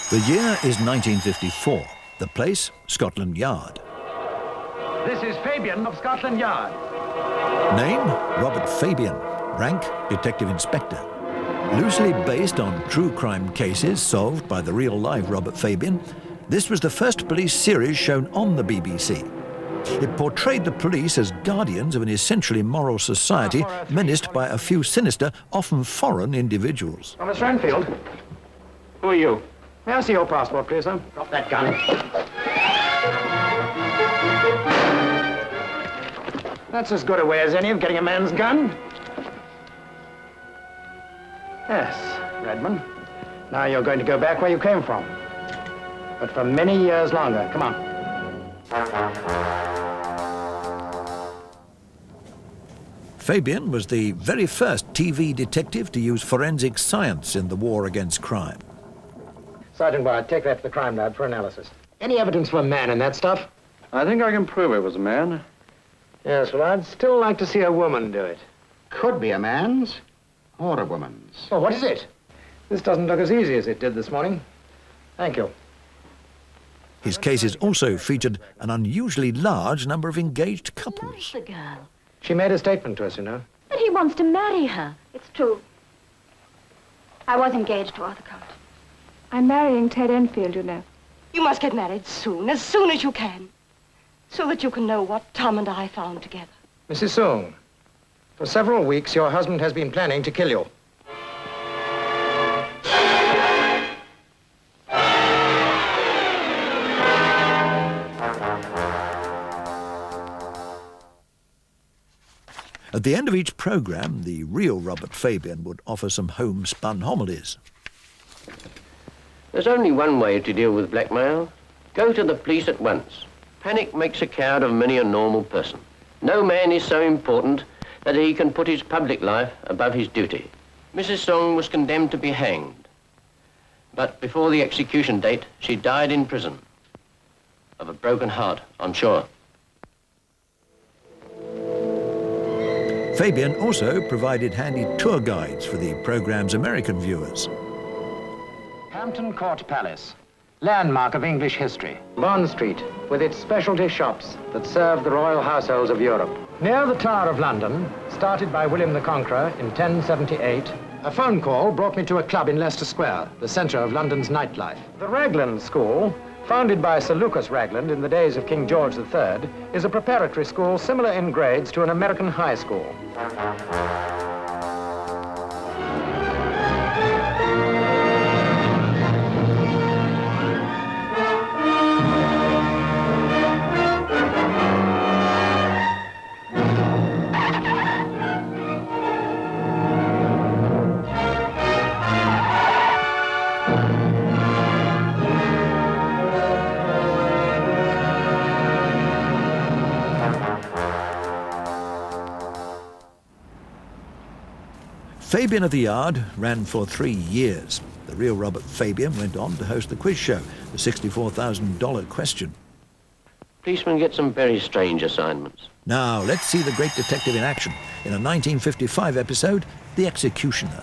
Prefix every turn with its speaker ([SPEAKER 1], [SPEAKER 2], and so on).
[SPEAKER 1] The year is 1954. The place, Scotland Yard.
[SPEAKER 2] This is Fabian of Scotland Yard.
[SPEAKER 1] Name, Robert Fabian. Rank, Detective Inspector. Loosely based on true crime cases solved by the real-life Robert Fabian, this was the first police series shown on the BBC. It portrayed the police as guardians of an essentially moral society menaced by a few sinister, often foreign individuals.
[SPEAKER 2] Oh, Miss Renfield. Who are you? May I see your passport, please, sir? Drop that gun. That's as good a way as any of getting a man's gun. Yes, Redmond. Now you're going to go back where you came from. But for many years longer. Come on.
[SPEAKER 1] Fabian was the very first TV detective to use forensic science in the war against crime.
[SPEAKER 2] Sergeant Wyatt, take that to the crime lab for analysis. Any evidence for a man in that stuff?
[SPEAKER 3] I think I can prove it was a man.
[SPEAKER 2] Yes, well, I'd still like to see a woman do it.
[SPEAKER 4] Could be a man's or a woman's.
[SPEAKER 2] Oh, what is it? This doesn't look as easy as it did this morning. Thank you.
[SPEAKER 1] His cases also featured an unusually large number of engaged couples.
[SPEAKER 5] Loves the girl.
[SPEAKER 2] She made a statement to us, you know.
[SPEAKER 5] But he wants to marry her. It's true. I was engaged to Arthur Count.
[SPEAKER 6] I'm marrying Ted Enfield, you know.
[SPEAKER 5] You must get married soon as you can. So that you can know what Tom and I found together.
[SPEAKER 2] Mrs. Soong, for several weeks your husband has been planning to kill you.
[SPEAKER 1] At the end of each program, the real Robert Fabian would offer some homespun homilies.
[SPEAKER 7] There's only one way to deal with blackmail. Go to the police at once. Panic makes a coward of many a normal person. No man is so important that he can put his public life above his duty. Mrs. Song was condemned to be hanged. But before the execution date, she died in prison. Of a broken heart, I'm sure.
[SPEAKER 1] Fabian also provided handy tour guides for the program's American viewers.
[SPEAKER 2] Hampton Court Palace, landmark of English history. Bond Street, with its specialty shops that serve the royal households of Europe. Near the Tower of London, started by William the Conqueror in 1078, a phone call brought me to a club in Leicester Square, the centre of London's nightlife. The Ragland School, founded by Sir Lucas Ragland in the days of King George III, is a preparatory school similar in grades to an American high school.
[SPEAKER 1] Fabian of the Yard ran for 3 years. The real Robert Fabian went on to host the quiz show, the $64,000 question.
[SPEAKER 7] Policemen get some very strange assignments.
[SPEAKER 1] Now, let's see the great detective in action in a 1955 episode, The Executioner.